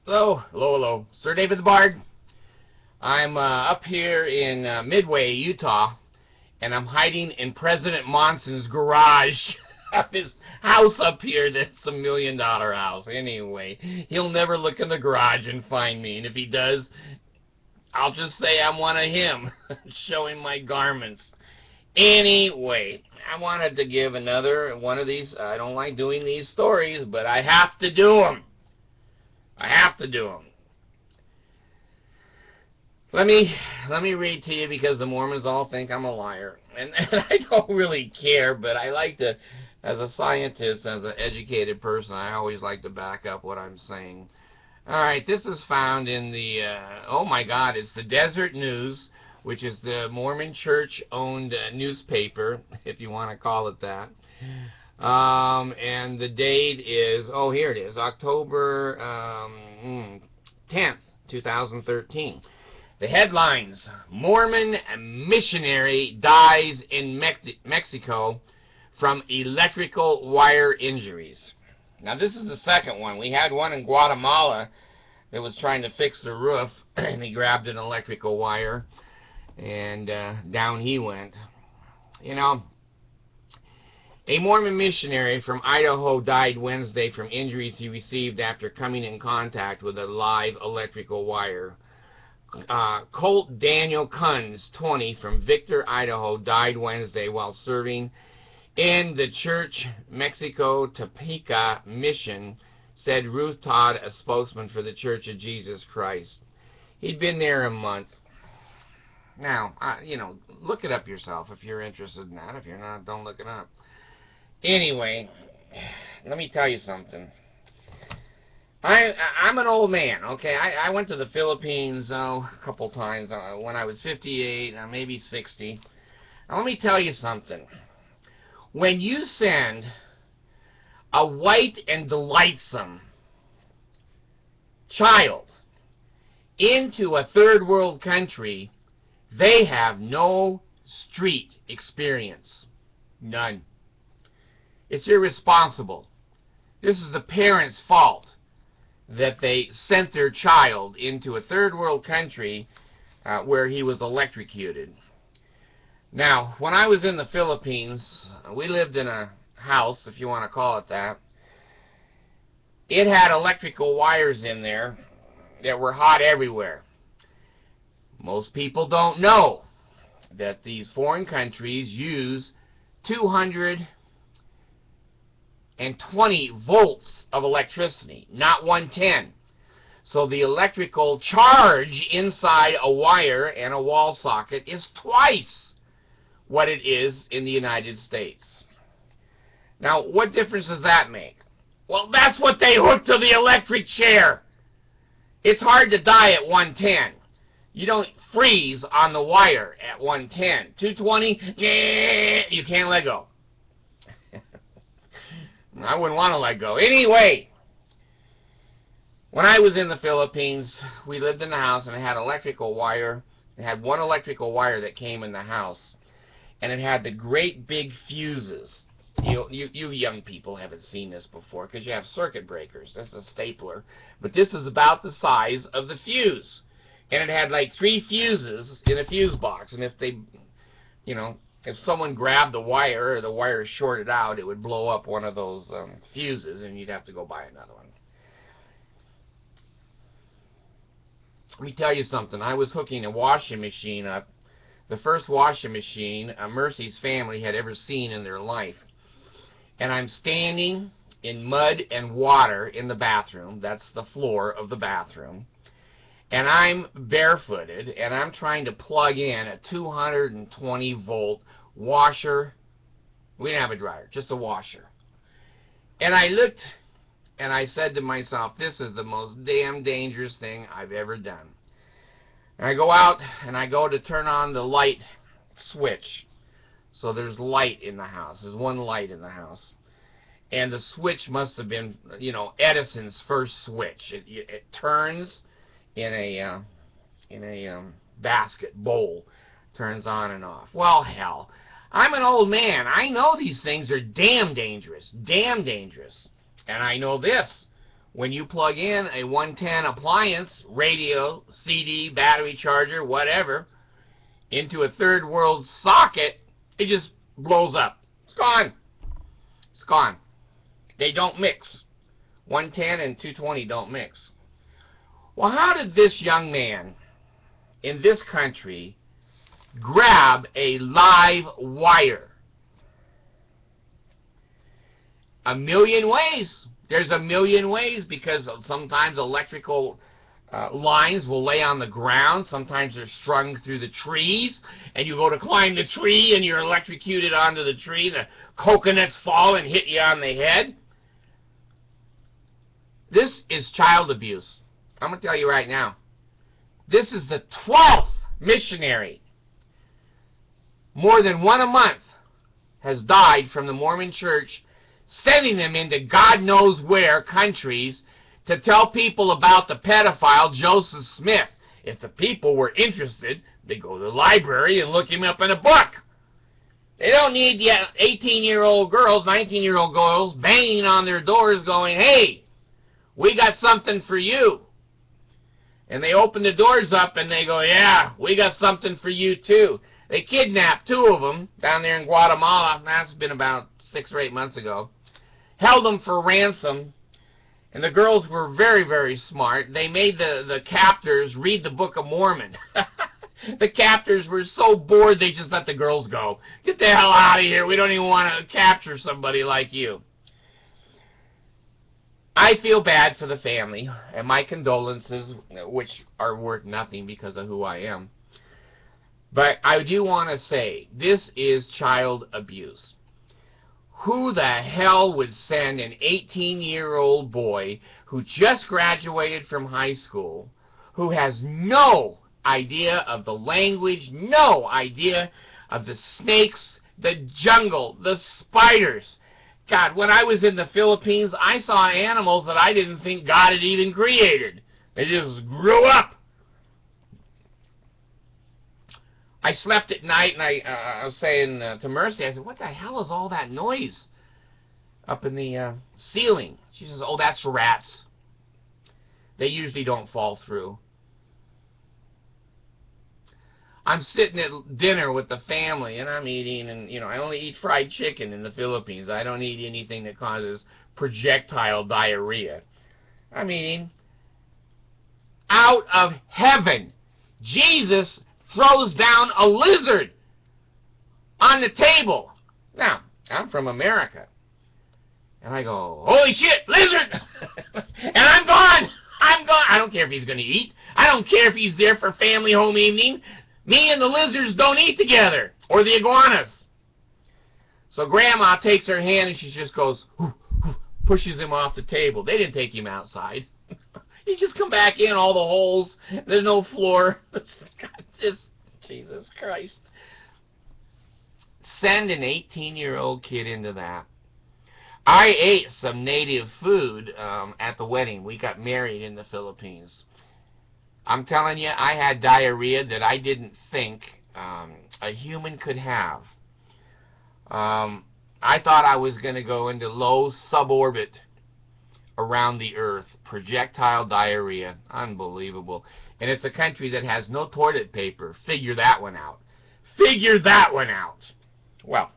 Hello, hello, hello. Sir David the Bard. I'm up here in Midway, Utah, and I'm hiding in President Monson's garage of his house up here that's $1 million house. Anyway, he'll never look in the garage and find me, and if he does, I'll just say I'm one of him, showing my garments. Anyway, I wanted to give another one of these. I don't like doing these stories, but I have to do them. I have to do them. Let me read to you, because the Mormons all think I'm a liar, and I don't really care, but I like to, as a scientist, as an educated person, I always like to back up what I'm saying. All right, this is found in the, oh my God, it's the Desert News, which is the Mormon Church-owned newspaper, if you want to call it that. And the date is, oh, here it is, October 10th, 2013. The headlines: Mormon missionary dies in Mexico from electrical wire injuries. Now, this is the second one. We had one in Guatemala that was trying to fix the roof, and he grabbed an electrical wire, and down he went. You know, a Mormon missionary from Idaho died Wednesday from injuries he received after coming in contact with a live electrical wire. Colt Daniel Kunz, 20, from Victor, Idaho, died Wednesday while serving in the Church Mexico Topeka Mission, said Ruth Todd, a spokesman for the Church of Jesus Christ. He'd been there a month. Now, you know, look it up yourself if you're interested in that. If you're not, don't look it up. Anyway, let me tell you something. I'm an old man, okay? I went to the Philippines a couple times when I was 58, maybe 60. Now, let me tell you something. When you send a white and delightsome child into a third world country, they have no street experience. None. It's irresponsible. This is the parents' fault that they sent their child into a third world country where he was electrocuted. Now, when I was in the Philippines, we lived in a house, if you want to call it that. It had electrical wires in there that were hot everywhere. Most people don't know that these foreign countries use 220 volts of electricity, not 110. So the electrical charge inside a wire and a wall socket is twice what it is in the United States. Now, what difference does that make? Well, that's what they hooked to the electric chair. It's hard to die at 110. You don't freeze on the wire at 110. 220, you can't let go. I wouldn't want to let go. Anyway, when I was in the Philippines, we lived in the house, and it had electrical wire. It had one electrical wire that came in the house, and it had the great big fuses. You young people haven't seen this before because you have circuit breakers. This is a stapler, but this is about the size of the fuse, and it had like 3 fuses in a fuse box, and if they, you know, if someone grabbed the wire or the wire shorted out, it would blow up one of those fuses, and you'd have to go buy another one. Let me tell you something. I was hooking a washing machine up, the first washing machine Mercy's family had ever seen in their life. And I'm standing in mud and water in the bathroom. That's the floor of the bathroom. And I'm barefooted, and I'm trying to plug in a 220 volt washer. We didn't have a dryer, just a washer. And I looked, and I said to myself, this is the most damn dangerous thing I've ever done. And I go out, and I go to turn on the light switch. So there's light in the house. There's one light in the house. And the switch must have been, you know, Edison's first switch. It turns in a basket bowl, turns on and off. Well, hell, I'm an old man. I know these things are damn dangerous, and I know this: when you plug in a 110 appliance, radio, CD, battery charger, whatever, into a third world socket, it just blows up. It's gone. It's gone. They don't mix. 110 and 220 don't mix. Well, how did this young man in this country grab a live wire? A million ways. There's a million ways, because sometimes electrical lines will lay on the ground. Sometimes they're strung through the trees, and you go to climb the tree and you're electrocuted onto the tree. The coconuts fall and hit you on the head. This is child abuse. I'm going to tell you right now. This is the 12th missionary. More than one a month has died from the Mormon church, sending them into God knows where countries to tell people about the pedophile Joseph Smith. If the people were interested, they go to the library and look him up in a book. They don't need the 18-year-old girls, 19-year-old girls banging on their doors going, "Hey, we got something for you." And they open the doors up and they go, "Yeah, we got something for you too." They kidnapped 2 of them down there in Guatemala. That's been about 6 or 8 months ago. Held them for ransom. And the girls were very, very smart. They made the captors read the Book of Mormon. The captors were so bored they just let the girls go. "Get the hell out of here. We don't even want to capture somebody like you." I feel bad for the family, and my condolences, which are worth nothing because of who I am. But I do want to say, this is child abuse. Who the hell would send an 18-year-old boy who just graduated from high school, who has no idea of the language, no idea of the snakes, the jungle, the spiders? God, when I was in the Philippines, I saw animals that I didn't think God had even created. They just grew up. I slept at night, and I was saying to Mercy, I said, "What the hell is all that noise up in the ceiling?" She says, "Oh, that's rats. They usually don't fall through." I'm sitting at dinner with the family, and I'm eating, and, you know, I only eat fried chicken in the Philippines. I don't eat anything that causes projectile diarrhea. I'm eating. Out of heaven, Jesus throws down a lizard on the table. Now, I'm from America. And I go, "Holy shit, lizard!" And I'm gone. I'm gone. I don't care if he's going to eat. I don't care if he's there for family home evening. Me and the lizards don't eat together, or the iguanas. So Grandma takes her hand and she just goes, pushes him off the table. They didn't take him outside. He just come back in, all the holes. There's no floor. Just, Jesus Christ. Send an 18-year-old kid into that. I ate some native food at the wedding. We got married in the Philippines. I'm telling you, I had diarrhea that I didn't think a human could have. I thought I was going to go into low suborbit around the earth. Projectile diarrhea. Unbelievable. And it's a country that has no toilet paper. Figure that one out. Figure that one out. Well,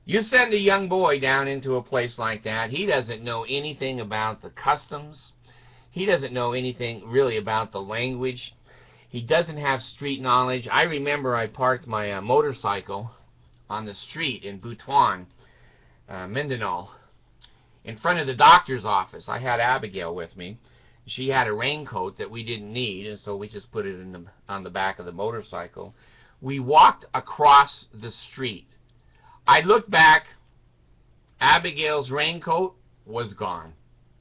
you send a young boy down into a place like that. He doesn't know anything about the customs. He doesn't know anything really about the language. He doesn't have street knowledge. I remember I parked my motorcycle on the street in Butuan, Mindanao, in front of the doctor's office. I had Abigail with me. She had a raincoat that we didn't need, and so we just put it on the back of the motorcycle. We walked across the street. I looked back. Abigail's raincoat was gone.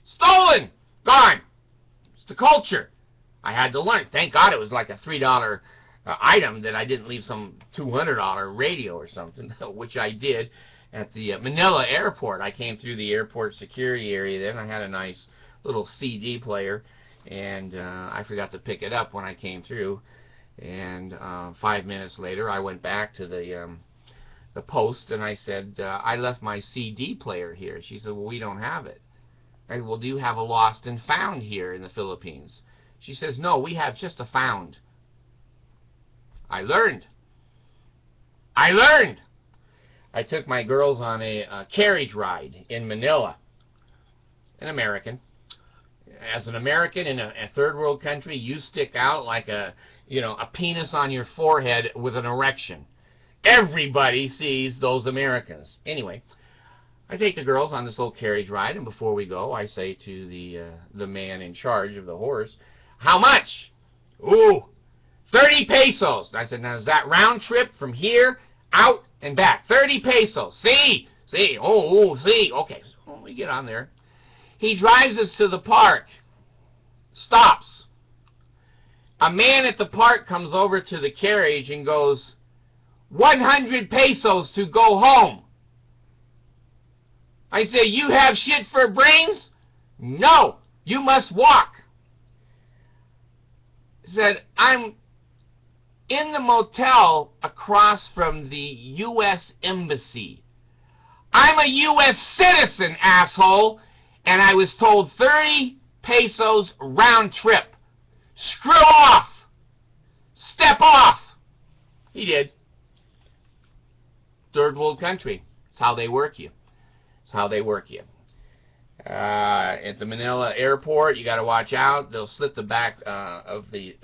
Stolen! Gone! It's the culture. I had to learn. Thank God it was like a $3 item that I didn't leave some $200 radio or something, which I did at the Manila airport. I came through the airport security area there, and I had a nice little CD player, and I forgot to pick it up when I came through. And 5 minutes later, I went back to the post, and I said, "I left my CD player here." She said, "Well, we don't have it." I said, well, do you have a lost and found here in the Philippines? She says, no, we have just a found. I learned. I learned. I took my girls on a carriage ride in Manila. An American. As an American in a third world country, you stick out like a penis on your forehead with an erection. Everybody sees those Americans. Anyway, I take the girls on this little carriage ride, and before we go, I say to the man in charge of the horse, how much? Ooh, 30 pesos. I said, now is that round trip from here, out, and back? 30 pesos. See? See? Okay, so we get on there. He drives us to the park. Stops. A man at the park comes over to the carriage and goes, 100 pesos to go home. I say, you have shit for brains? No, you must walk. He said, I'm in the motel across from the U.S. Embassy. I'm a U.S. citizen, asshole, and I was told 30 pesos round trip. Screw off! Step off! He did. Third world country. It's how they work you. It's how they work you. At the Manila airport, you got to watch out. They'll slit the back of the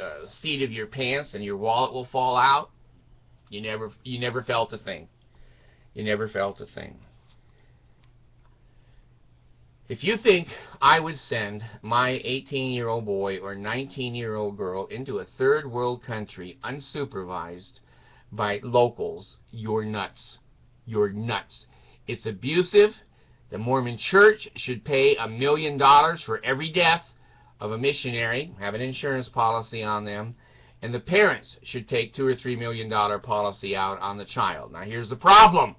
seat of your pants, and your wallet will fall out. You never felt a thing. You never felt a thing. If you think I would send my 18-year-old boy or 19-year-old girl into a third world country unsupervised by locals, you're nuts. You're nuts. It's abusive. The Mormon Church should pay $1 million for every death of a missionary, have an insurance policy on them, and the parents should take $2 or $3 million policy out on the child. Now here's the problem.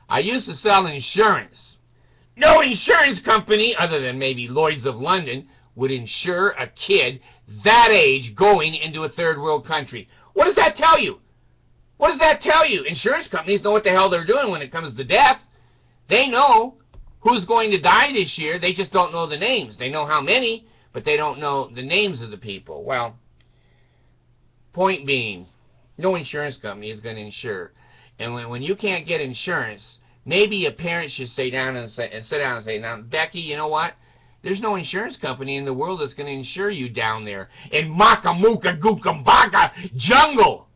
I used to sell insurance. No insurance company, other than maybe Lloyd's of London, would insure a kid that age going into a third world country. What does that tell you? What does that tell you? Insurance companies know what the hell they're doing when it comes to death. They know who's going to die this year. They just don't know the names. They know how many, but they don't know the names of the people. Well, point being, no insurance company is going to insure. And when you can't get insurance, maybe a parent should sit down and say, now, Becky, you know what? There's no insurance company in the world that's going to insure you down there in Makamuka Gukambaka jungle.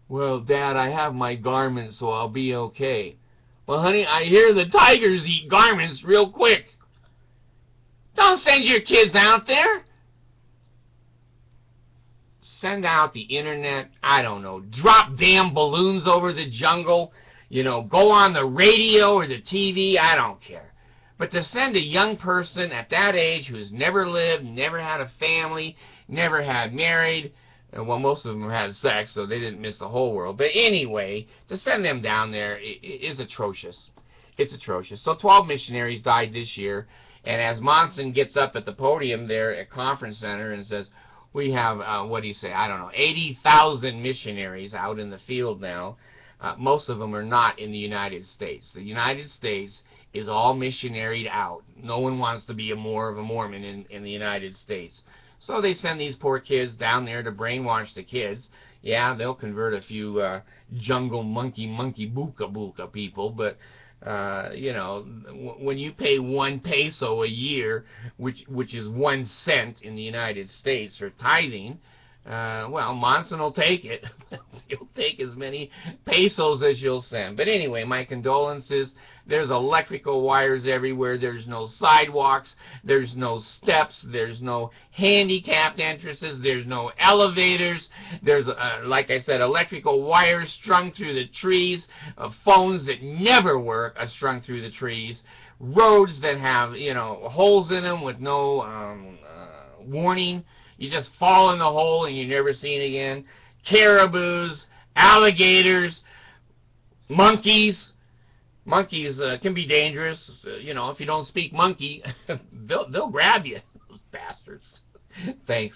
Well, Dad, I have my garments, so I'll be okay. Well, honey, I hear the tigers eat garments real quick. Don't send your kids out there. Send out the internet, I don't know, drop damn balloons over the jungle, go on the radio or the TV, I don't care. But to send a young person at that age who's never lived, never had a family, never had married, well, most of them had sex, so they didn't miss the whole world. But anyway, to send them down there is atrocious. It's atrocious. So 12 missionaries died this year, and as Monson gets up at the podium there at Conference Center and says, we have, what do you say, I don't know, 80,000 missionaries out in the field now. Most of them are not in the United States. The United States is all missionaried out. No one wants to be more of a Mormon in the United States. So they send these poor kids down there to brainwash the kids. Yeah, they'll convert a few jungle monkey buka people, but when you pay 1 peso a year, which is 1 cent in the United States for tithing, well, Monson will take it. He'll take as many pesos as you'll send. But anyway, my condolences. There's electrical wires everywhere. There's no sidewalks. There's no steps. There's no handicapped entrances. There's no elevators. There's, like I said, electrical wires strung through the trees. Phones that never work are strung through the trees. Roads that have, holes in them with no warning. You just fall in the hole and you never see it again. Caribous, alligators, monkeys. Monkeys can be dangerous. If you don't speak monkey, they'll grab you. Those bastards. Thanks.